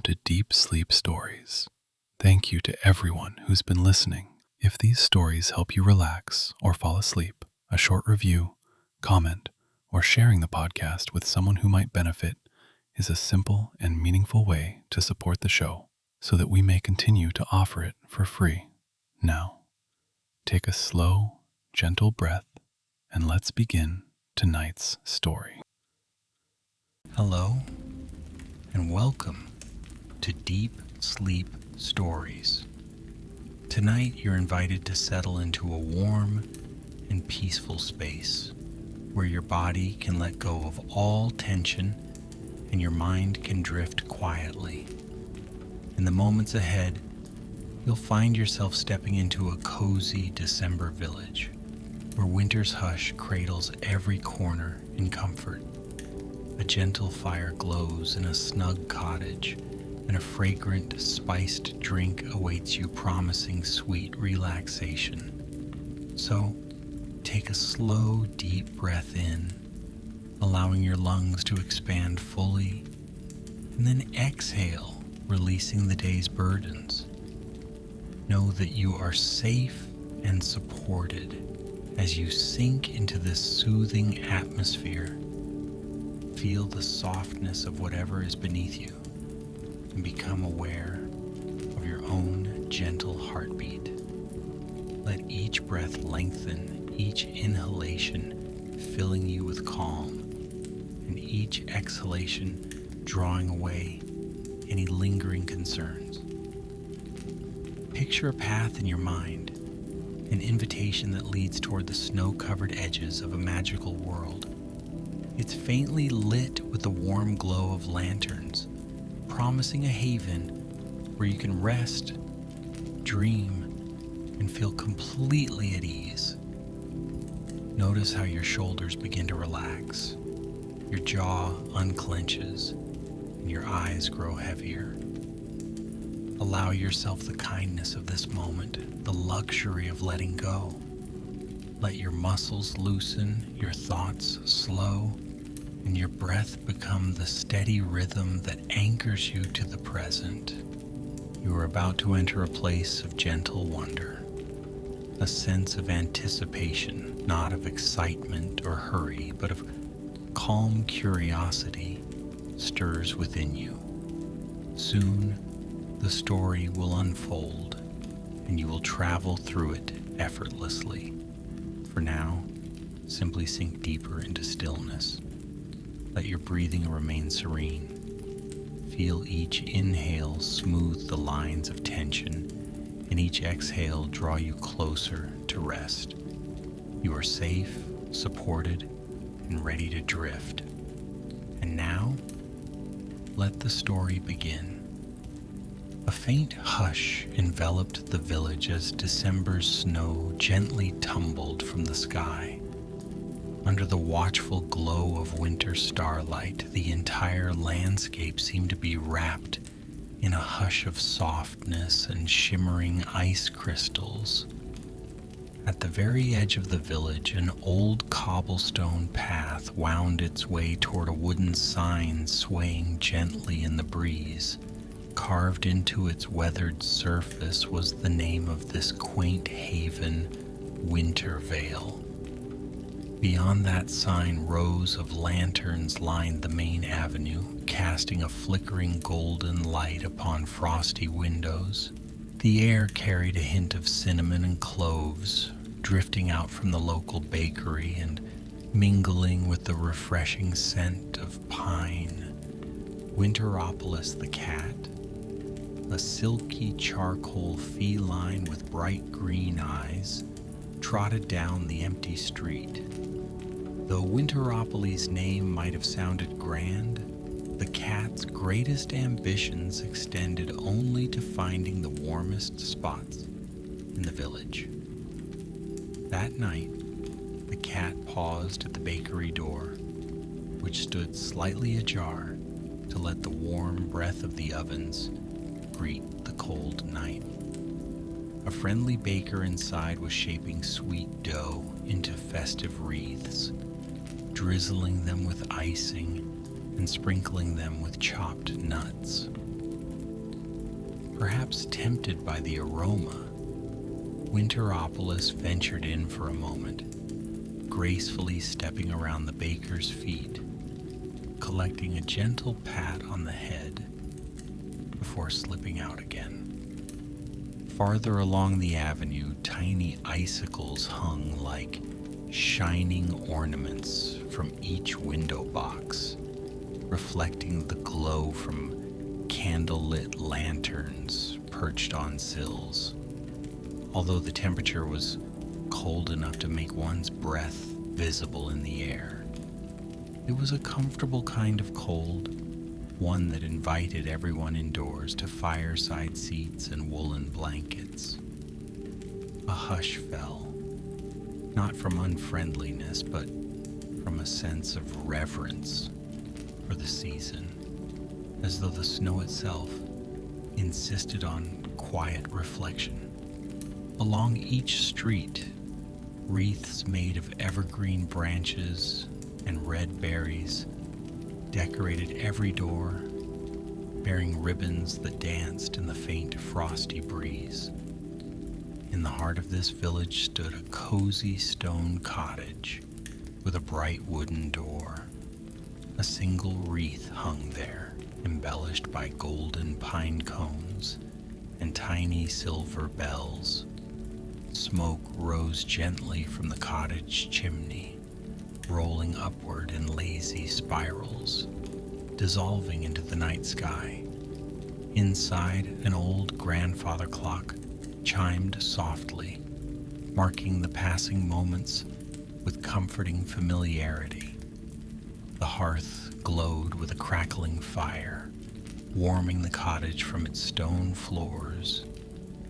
to Deep Sleep Stories. Thank you to everyone who's been listening. If these stories help you relax or fall asleep, a short review, comment, or sharing the podcast with someone who might benefit is a simple and meaningful way to support the show so that we may continue to offer it for free. Now, take a slow, gentle breath and let's begin tonight's story. Hello, and welcome to Deep Sleep Stories. Tonight you're invited to settle into a warm and peaceful space where your body can let go of all tension and your mind can drift quietly. In the moments ahead, you'll find yourself stepping into a cozy December village where winter's hush cradles every corner in comfort. A gentle fire glows in a snug cottage, and a fragrant, spiced drink awaits you, promising sweet relaxation. So, take a slow, deep breath in, allowing your lungs to expand fully, and then exhale, releasing the day's burdens. Know that you are safe and supported as you sink into this soothing atmosphere. Feel the softness of whatever is beneath you and become aware of your own gentle heartbeat. Let each breath lengthen, each inhalation filling you with calm, and each exhalation drawing away any lingering concerns. Picture a path in your mind, an invitation that leads toward the snow-covered edges of a magical world. It's faintly lit with the warm glow of lanterns, promising a haven where you can rest, dream, and feel completely at ease. Notice how your shoulders begin to relax, your jaw unclenches, and your eyes grow heavier. Allow yourself the kindness of this moment, the luxury of letting go. Let your muscles loosen, your thoughts slow, and your breath become the steady rhythm that anchors you to the present. You are about to enter a place of gentle wonder, a sense of anticipation, not of excitement or hurry, but of calm curiosity stirs within you. Soon, the story will unfold, and you will travel through it effortlessly. For now, simply sink deeper into stillness. Let your breathing remain serene. Feel each inhale smooth the lines of tension, and each exhale draw you closer to rest. You are safe, supported, and ready to drift. And now, let the story begin. A faint hush enveloped the village as December's snow gently tumbled from the sky. Under the watchful glow of winter starlight, the entire landscape seemed to be wrapped in a hush of softness and shimmering ice crystals. At the very edge of the village, an old cobblestone path wound its way toward a wooden sign swaying gently in the breeze. Carved into its weathered surface was the name of this quaint haven, Wintervale. Beyond that sign, rows of lanterns lined the main avenue, casting a flickering golden light upon frosty windows. The air carried a hint of cinnamon and cloves, drifting out from the local bakery and mingling with the refreshing scent of pine. Winteropolis the cat, a silky charcoal feline with bright green eyes, trotted down the empty street. Though Winteropolis' name might have sounded grand, the cat's greatest ambitions extended only to finding the warmest spots in the village. That night, the cat paused at the bakery door, which stood slightly ajar to let the warm breath of the ovens greet the cold night. A friendly baker inside was shaping sweet dough into festive wreaths, drizzling them with icing and sprinkling them with chopped nuts. Perhaps tempted by the aroma, Winteropolis ventured in for a moment, gracefully stepping around the baker's feet, collecting a gentle pat on the head before slipping out again. Farther along the avenue, tiny icicles hung like shining ornaments from each window box, reflecting the glow from candle-lit lanterns perched on sills. Although the temperature was cold enough to make one's breath visible in the air, it was a comfortable kind of cold, one that invited everyone indoors to fireside seats and woolen blankets. A hush fell, not from unfriendliness, but from a sense of reverence for the season, as though the snow itself insisted on quiet reflection. Along each street, wreaths made of evergreen branches and red berries decorated every door, bearing ribbons that danced in the faint frosty breeze. In the heart of this village stood a cozy stone cottage with a bright wooden door. A single wreath hung there, embellished by golden pine cones and tiny silver bells. Smoke rose gently from the cottage chimney, rolling upward in lazy spirals, dissolving into the night sky. Inside, an old grandfather clock chimed softly, marking the passing moments with comforting familiarity. The hearth glowed with a crackling fire, warming the cottage from its stone floors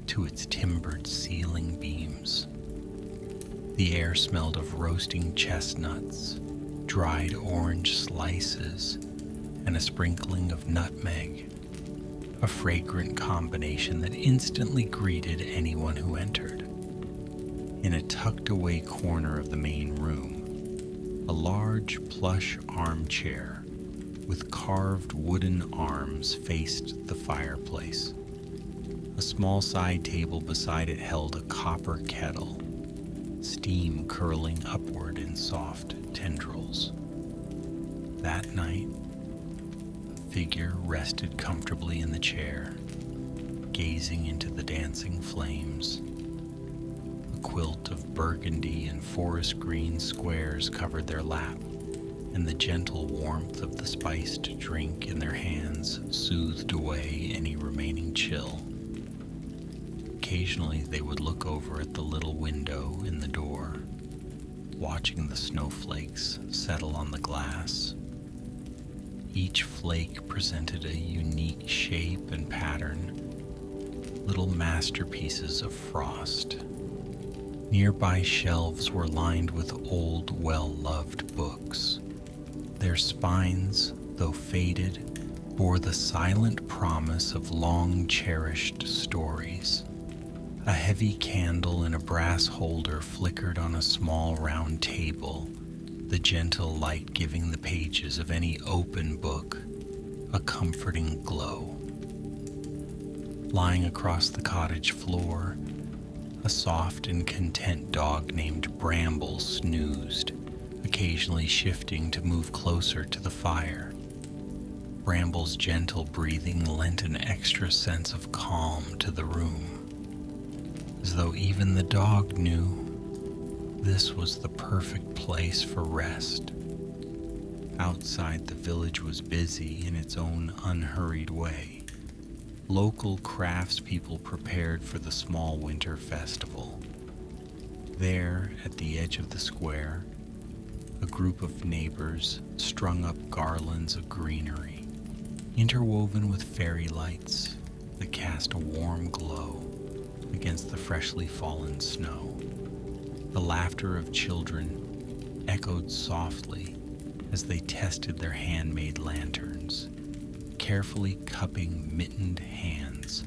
to its timbered ceiling beams. The air smelled of roasting chestnuts, dried orange slices, and a sprinkling of nutmeg, a fragrant combination that instantly greeted anyone who entered. In a tucked-away corner of the main room, a large plush armchair with carved wooden arms faced the fireplace. A small side table beside it held a copper kettle, steam curling upward in soft tendrils. That night, a figure rested comfortably in the chair, gazing into the dancing flames. A quilt of burgundy and forest green squares covered their lap, and the gentle warmth of the spiced drink in their hands soothed away any remaining chill. Occasionally, they would look over at the little window in the door, watching the snowflakes settle on the glass. Each flake presented a unique shape and pattern, little masterpieces of frost. Nearby shelves were lined with old, well-loved books. Their spines, though faded, bore the silent promise of long-cherished stories. A heavy candle in a brass holder flickered on a small round table, the gentle light giving the pages of any open book a comforting glow. Lying across the cottage floor, a soft and content dog named Bramble snoozed, occasionally shifting to move closer to the fire. Bramble's gentle breathing lent an extra sense of calm to the room, as though even the dog knew this was the perfect place for rest. Outside, the village was busy in its own unhurried way. Local craftspeople prepared for the small winter festival. There, at the edge of the square, a group of neighbors strung up garlands of greenery, interwoven with fairy lights that cast a warm glow against the freshly fallen snow. The laughter of children echoed softly as they tested their handmade lanterns, carefully cupping mittened hands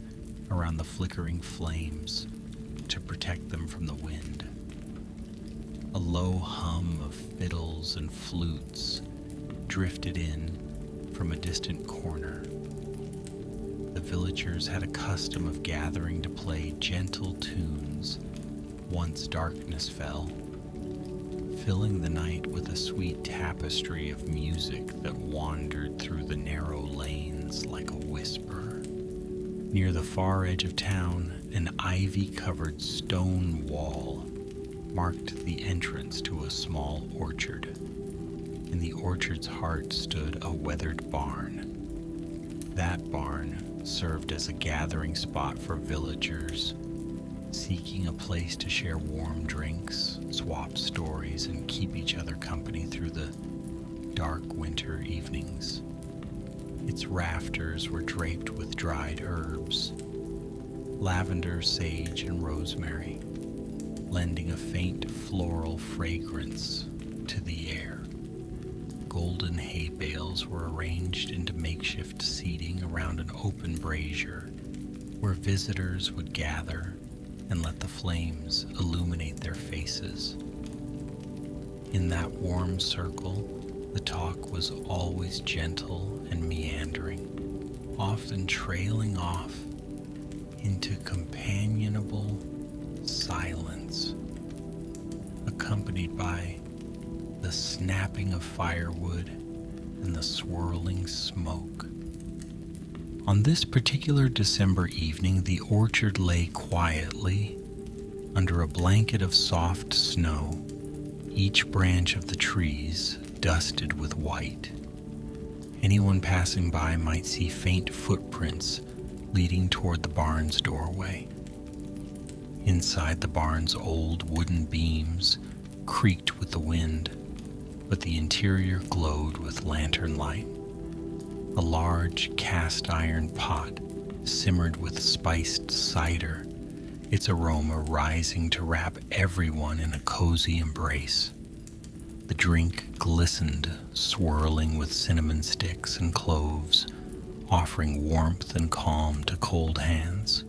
around the flickering flames to protect them from the wind. A low hum of fiddles and flutes drifted in from a distant corner. The the villagers had a custom of gathering to play gentle tunes once darkness fell, filling the night with a sweet tapestry of music that wandered through the narrow lanes like a whisper. Near the far edge of town, an ivy-covered stone wall marked the entrance to a small orchard. In the orchard's heart stood a weathered barn. That barn served as a gathering spot for villagers seeking a place to share warm drinks, swap stories, and keep each other company through the dark winter evenings. Its rafters were draped with dried herbs, lavender, sage, and rosemary, lending a faint floral fragrance to the air. Golden hay bales were arranged into makeshift seating around an open brazier where visitors would gather and let the flames illuminate their faces. In that warm circle, the talk was always gentle and meandering, often trailing off into companionable silence, accompanied by the snapping of firewood and the swirling smoke. On this particular December evening, the orchard lay quietly under a blanket of soft snow, each branch of the trees dusted with white. Anyone passing by might see faint footprints leading toward the barn's doorway. Inside the barn's old wooden beams creaked with the wind, but the interior glowed with lantern light. A large cast iron pot simmered with spiced cider, its aroma rising to wrap everyone in a cozy embrace. The drink glistened, swirling with cinnamon sticks and cloves, offering warmth and calm to cold hands.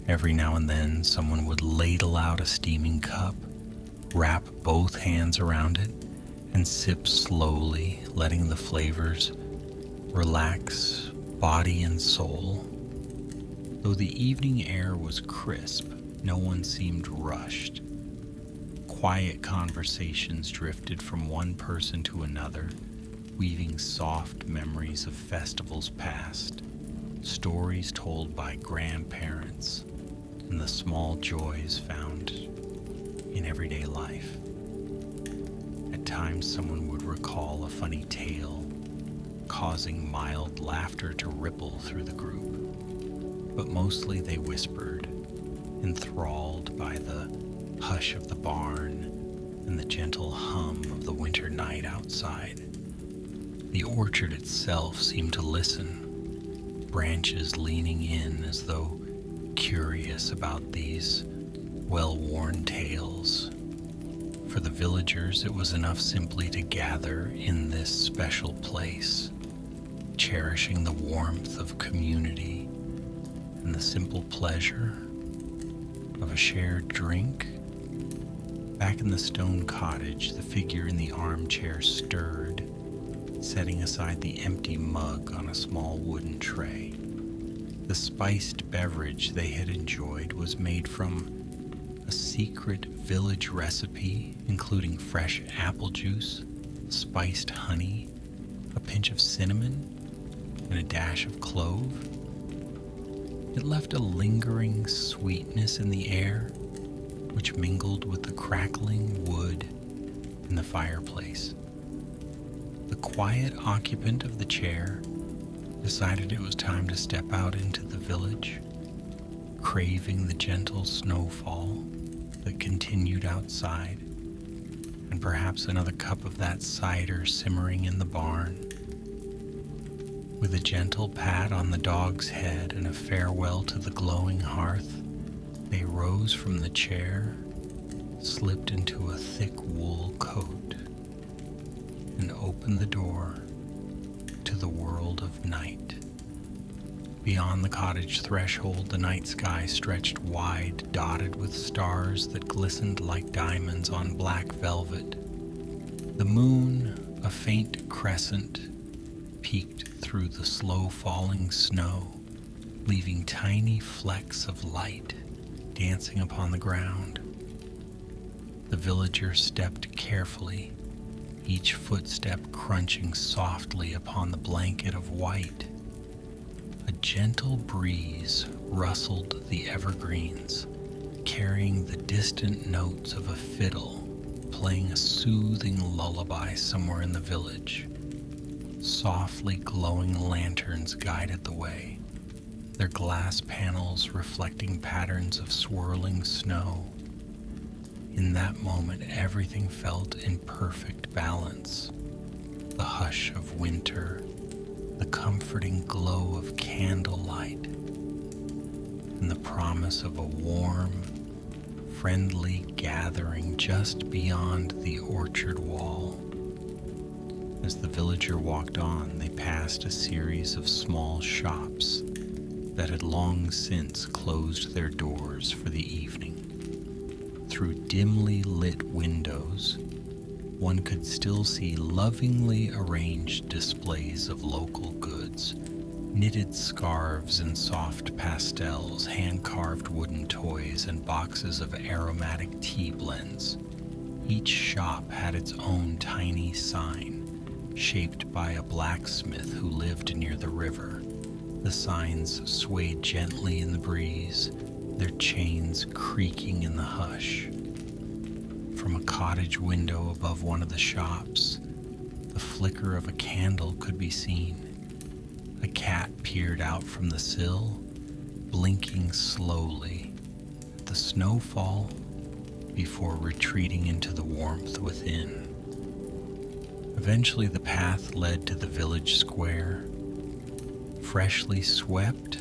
Every now and then, someone would ladle out a steaming cup, wrap both hands around it, and sip slowly, letting the flavors relax body and soul. Though the evening air was crisp, no one seemed rushed. Quiet conversations drifted from one person to another, weaving soft memories of festivals past, stories told by grandparents, and the small joys found in everyday life. At times, someone would recall a funny tale, causing mild laughter to ripple through the group. But mostly they whispered, enthralled by the hush of the barn and the gentle hum of the winter night outside. The orchard itself seemed to listen, branches leaning in as though curious about these well-worn tales. For the villagers, it was enough simply to gather in this special place, cherishing the warmth of community and the simple pleasure of a shared drink. Back in the stone cottage, the figure in the armchair stirred, setting aside the empty mug on a small wooden tray. The spiced beverage they had enjoyed was made from a secret village recipe, including fresh apple juice, spiced honey, a pinch of cinnamon, and a dash of clove. It left a lingering sweetness in the air, which mingled with the crackling wood in the fireplace. The quiet occupant of the chair decided it was time to step out into the village, craving the gentle snowfall that continued outside, and perhaps another cup of that cider simmering in the barn. With a gentle pat on the dog's head and a farewell to the glowing hearth, they rose from the chair, slipped into a thick wool coat, and opened the door to the world of night. Beyond the cottage threshold, the night sky stretched wide, dotted with stars that glistened like diamonds on black velvet. The moon, a faint crescent, peeked through the slow-falling snow, leaving tiny flecks of light dancing upon the ground. The villager stepped carefully, each footstep crunching softly upon the blanket of white. A gentle breeze rustled the evergreens, carrying the distant notes of a fiddle playing a soothing lullaby somewhere in the village. Softly glowing lanterns guided the way, their glass panels reflecting patterns of swirling snow. In that moment, everything felt in perfect balance. The hush of winter, the comforting glow of candlelight, and the promise of a warm, friendly gathering just beyond the orchard wall. As the villager walked on, they passed a series of small shops that had long since closed their doors for the evening. Through dimly lit windows, one could still see lovingly arranged displays of local goods, knitted scarves and soft pastels, hand-carved wooden toys, and boxes of aromatic tea blends. Each shop had its own tiny sign, shaped by a blacksmith who lived near the river. The signs swayed gently in the breeze, their chains creaking in the hush. From a cottage window above one of the shops, the flicker of a candle could be seen. A cat peered out from the sill, blinking slowly at the snowfall before retreating into the warmth within. Eventually, the path led to the village square. Freshly swept,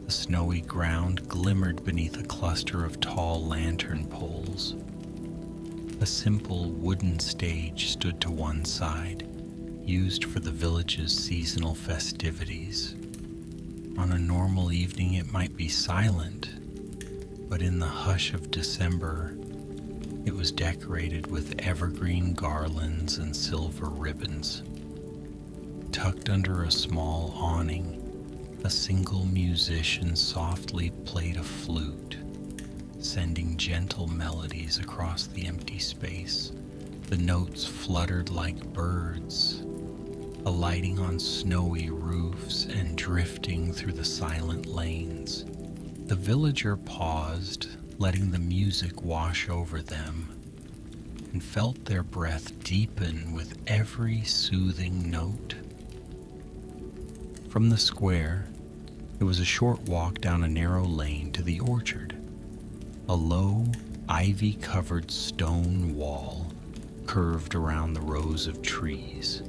the snowy ground glimmered beneath a cluster of tall lantern poles. A simple wooden stage stood to one side, used for the village's seasonal festivities. On a normal evening it might be silent, but in the hush of December, it was decorated with evergreen garlands and silver ribbons. Tucked under a small awning, a single musician softly played a flute, sending gentle melodies across the empty space. The notes fluttered like birds, alighting on snowy roofs and drifting through the silent lanes. The villager paused, letting the music wash over them, and felt their breath deepen with every soothing note. From the square, it was a short walk down a narrow lane to the orchard. A low, ivy-covered stone wall curved around the rows of trees,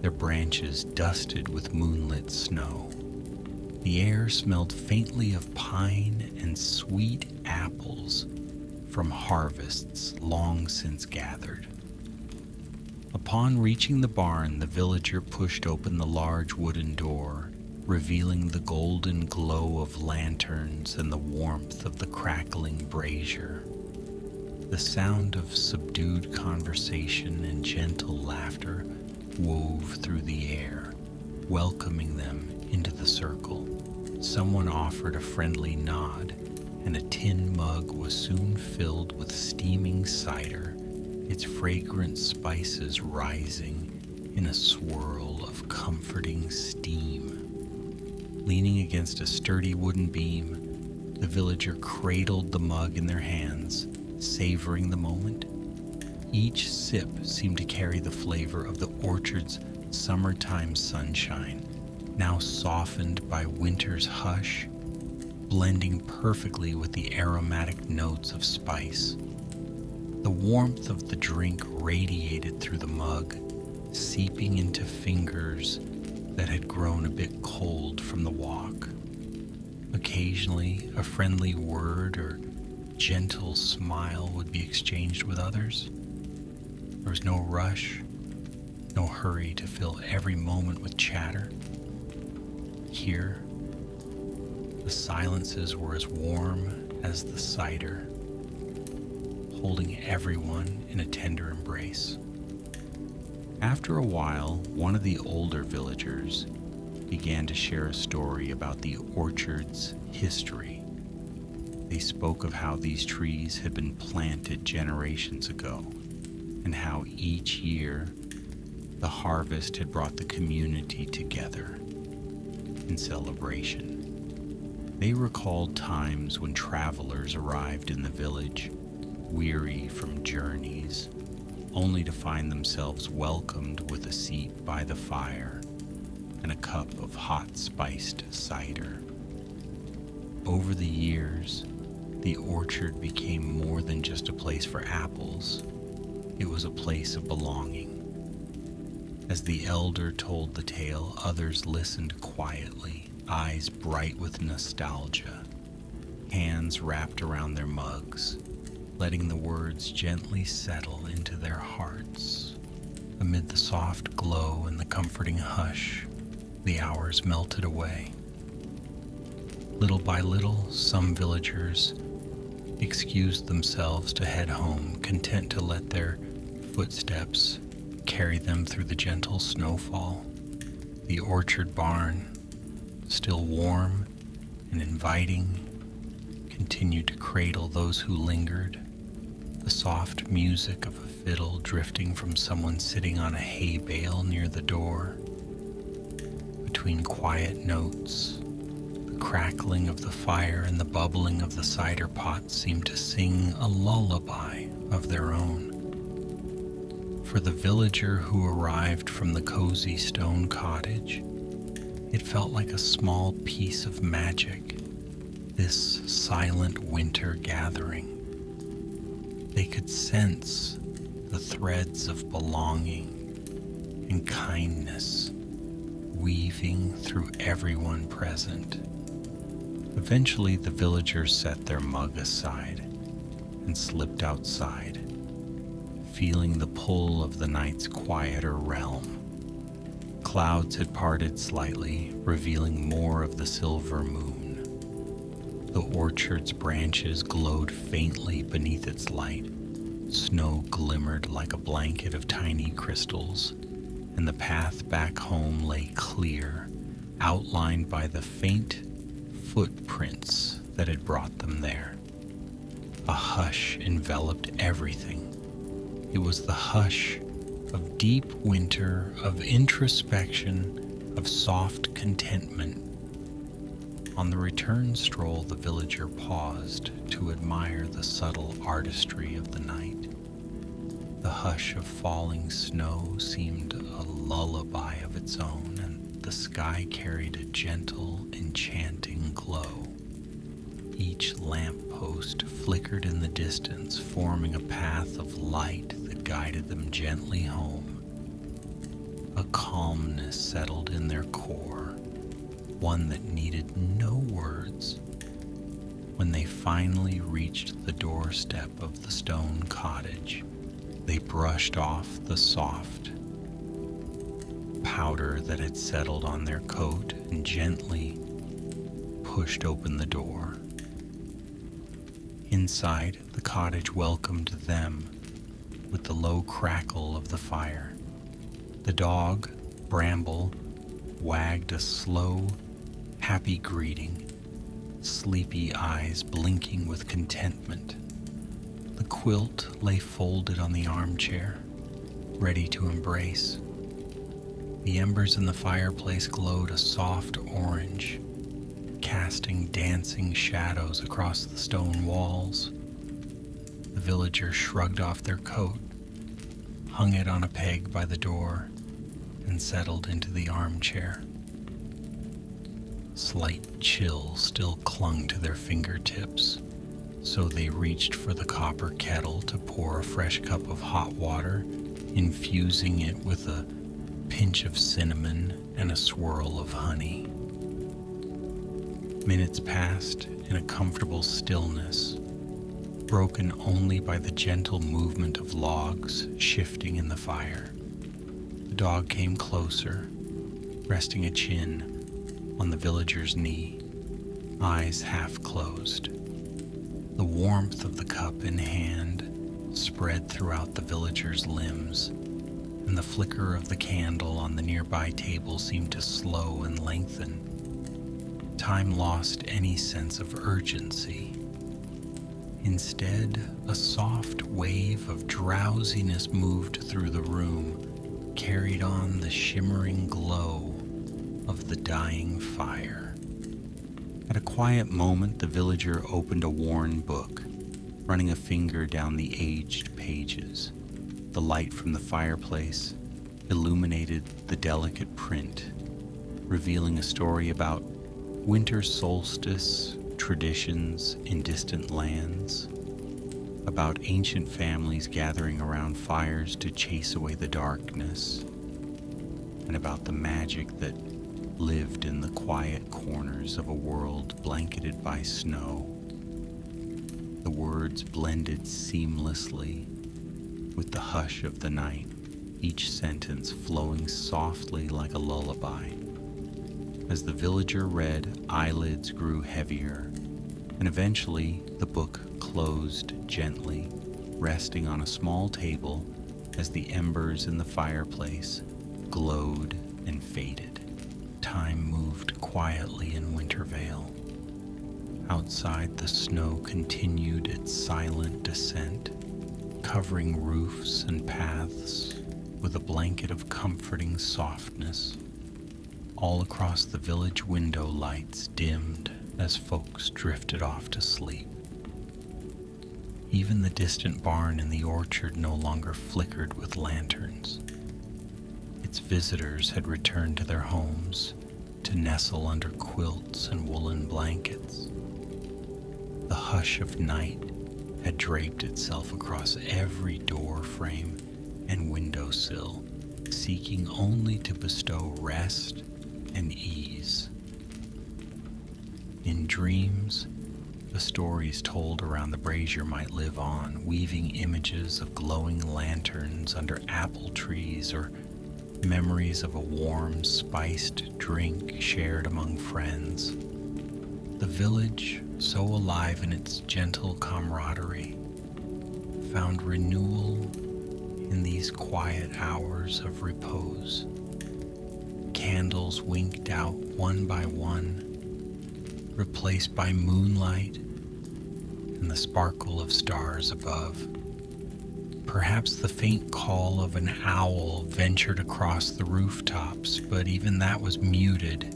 their branches dusted with moonlit snow. The air smelled faintly of pine and sweet apples from harvests long since gathered. Upon reaching the barn, the villager pushed open the large wooden door, revealing the golden glow of lanterns and the warmth of the crackling brazier. The sound of subdued conversation and gentle laughter wove through the air, welcoming them into the circle. Someone offered a friendly nod, and a tin mug was soon filled with steaming cider, its fragrant spices rising in a swirl of comforting steam. Leaning against a sturdy wooden beam, the villager cradled the mug in their hands, savoring the moment. Each sip seemed to carry the flavor of the orchard's summertime sunshine, now softened by winter's hush, blending perfectly with the aromatic notes of spice. The warmth of the drink radiated through the mug, seeping into fingers that had grown a bit cold from the walk. Occasionally, a friendly word or gentle smile would be exchanged with others. There was no rush, no hurry to fill every moment with chatter. Here, the silences were as warm as the cider, holding everyone in a tender embrace. After a while, one of the older villagers, began to share a story about the orchard's history. They spoke of how these trees had been planted generations ago, and how each year the harvest had brought the community together in celebration. They recalled times when travelers arrived in the village, weary from journeys, only to find themselves welcomed with a seat by the fire and a cup of hot spiced cider. Over the years, the orchard became more than just a place for apples. It was a place of belonging. As the elder told the tale, others listened quietly, eyes bright with nostalgia, hands wrapped around their mugs, letting the words gently settle into their hearts. Amid the soft glow and the comforting hush, the hours melted away. Little by little, some villagers excused themselves to head home, content to let their footsteps carry them through the gentle snowfall. The orchard barn, still warm and inviting, continued to cradle those who lingered, the soft music of a fiddle drifting from someone sitting on a hay bale near the door. Between quiet notes, the crackling of the fire and the bubbling of the cider pot seemed to sing a lullaby of their own. For the villager who arrived from the cozy stone cottage, it felt like a small piece of magic, this silent winter gathering. They could sense the threads of belonging and kindness weaving through everyone present. Eventually, the villagers set their mug aside and slipped outside, feeling the pull of the night's quieter realm. Clouds had parted slightly, revealing more of the silver moon. The orchard's branches glowed faintly beneath its light. Snow glimmered like a blanket of tiny crystals, and the path back home lay clear, outlined by the faint footprints that had brought them there. A hush enveloped everything. It was the hush of deep winter, of introspection, of soft contentment. On the return stroll, the villager paused to admire the subtle artistry of the night. The hush of falling snow seemed a lullaby of its own, and the sky carried a gentle, enchanting glow. Each lamppost flickered in the distance, forming a path of light that guided them gently home. A calmness settled in their core, one that needed no words. When they finally reached the doorstep of the stone cottage, they brushed off the soft powder that had settled on their coat and gently pushed open the door. Inside, the cottage welcomed them with the low crackle of the fire. The dog, Bramble, wagged a slow, happy greeting, sleepy eyes blinking with contentment. The quilt lay folded on the armchair, ready to embrace. The embers in the fireplace glowed a soft orange, casting dancing shadows across the stone walls. The villagers shrugged off their coat, hung it on a peg by the door, and settled into the armchair. Slight chill still clung to their fingertips, so they reached for the copper kettle to pour a fresh cup of hot water, infusing it with a pinch of cinnamon and a swirl of honey. Minutes passed in a comfortable stillness, broken only by the gentle movement of logs shifting in the fire. The dog came closer, resting a chin on the villager's knee, eyes half closed. The warmth of the cup in hand spread throughout the villager's limbs, and the flicker of the candle on the nearby table seemed to slow and lengthen. Time lost any sense of urgency. Instead, a soft wave of drowsiness moved through the room, carried on the shimmering glow of the dying fire. At a quiet moment, the villager opened a worn book, running a finger down the aged pages. The light from the fireplace illuminated the delicate print, revealing a story about winter solstice traditions in distant lands, about ancient families gathering around fires to chase away the darkness, and about the magic that lived in the quiet corners of a world blanketed by snow. The words blended seamlessly with the hush of the night, each sentence flowing softly like a lullaby. As the villager read, eyelids grew heavier, and eventually the book closed gently, resting on a small table as the embers in the fireplace glowed and faded. Time moved quietly in Wintervale. Outside, the snow continued its silent descent, covering roofs and paths with a blanket of comforting softness. All across the village, window lights dimmed as folks drifted off to sleep. Even the distant barn in the orchard no longer flickered with lanterns. Its visitors had returned to their homes to nestle under quilts and woolen blankets. The hush of night had draped itself across every door frame and windowsill, seeking only to bestow rest and ease. In dreams, the stories told around the brazier might live on, weaving images of glowing lanterns under apple trees or memories of a warm, spiced drink shared among friends. The village, so alive in its gentle camaraderie, found renewal in these quiet hours of repose. Candles winked out one by one, replaced by moonlight and the sparkle of stars above. Perhaps the faint call of an owl ventured across the rooftops, but even that was muted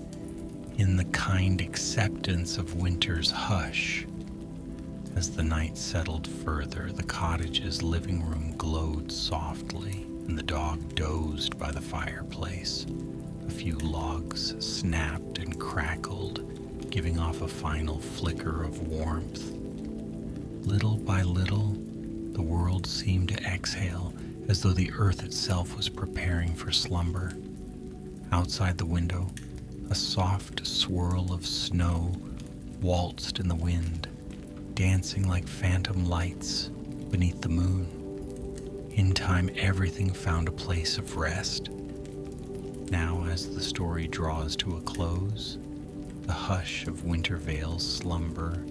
in the kind acceptance of winter's hush. As the night settled further, the cottage's living room glowed softly, and the dog dozed by the fireplace. A few logs snapped and crackled, giving off a final flicker of warmth. Little by little, the world seemed to exhale, as though the earth itself was preparing for slumber. Outside the window, a soft swirl of snow waltzed in the wind, dancing like phantom lights beneath the moon. In time, everything found a place of rest. Now, as the story draws to a close, the hush of Wintervale's slumber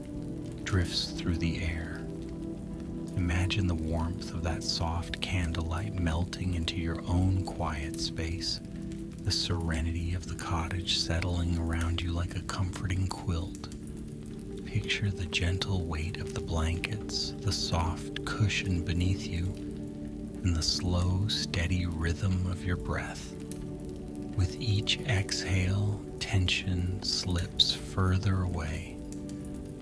drifts through the air. Imagine the warmth of that soft candlelight melting into your own quiet space, the serenity of the cottage settling around you like a comforting quilt. Picture the gentle weight of the blankets, the soft cushion beneath you, and the slow, steady rhythm of your breath. With each exhale, tension slips further away,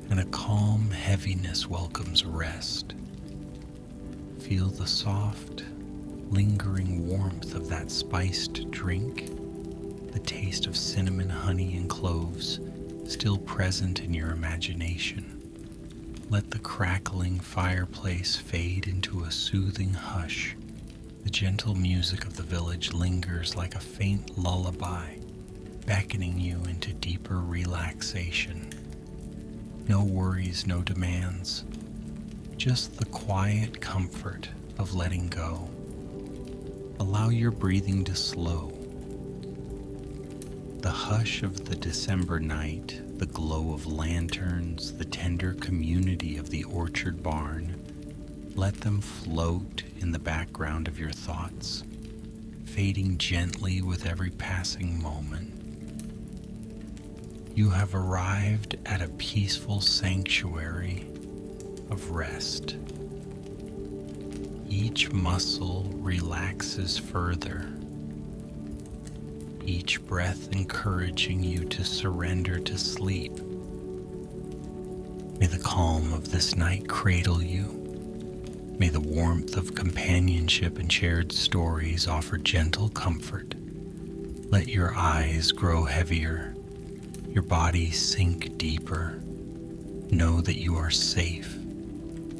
and a calm heaviness welcomes rest. Feel the soft, lingering warmth of that spiced drink, the taste of cinnamon, honey, and cloves still present in your imagination. Let the crackling fireplace fade into a soothing hush. The gentle music of the village lingers like a faint lullaby, beckoning you into deeper relaxation. No worries, no demands, just the quiet comfort of letting go. Allow your breathing to slow. The hush of the December night, the glow of lanterns, the tender community of the orchard barn, let them float in the background of your thoughts. fading gently with every passing moment. You have arrived at a peaceful sanctuary of rest. Each muscle relaxes further, each breath encouraging you to surrender to sleep. May the calm of this night cradle you. May the warmth of companionship and shared stories offer gentle comfort. Let your eyes grow heavier, your body sink deeper. Know that you are safe,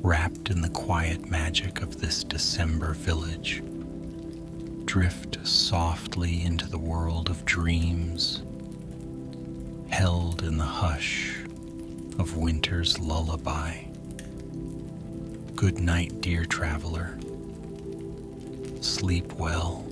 wrapped in the quiet magic of this December village. Drift softly into the world of dreams, held in the hush of winter's lullaby. Good night, dear traveler. Sleep well.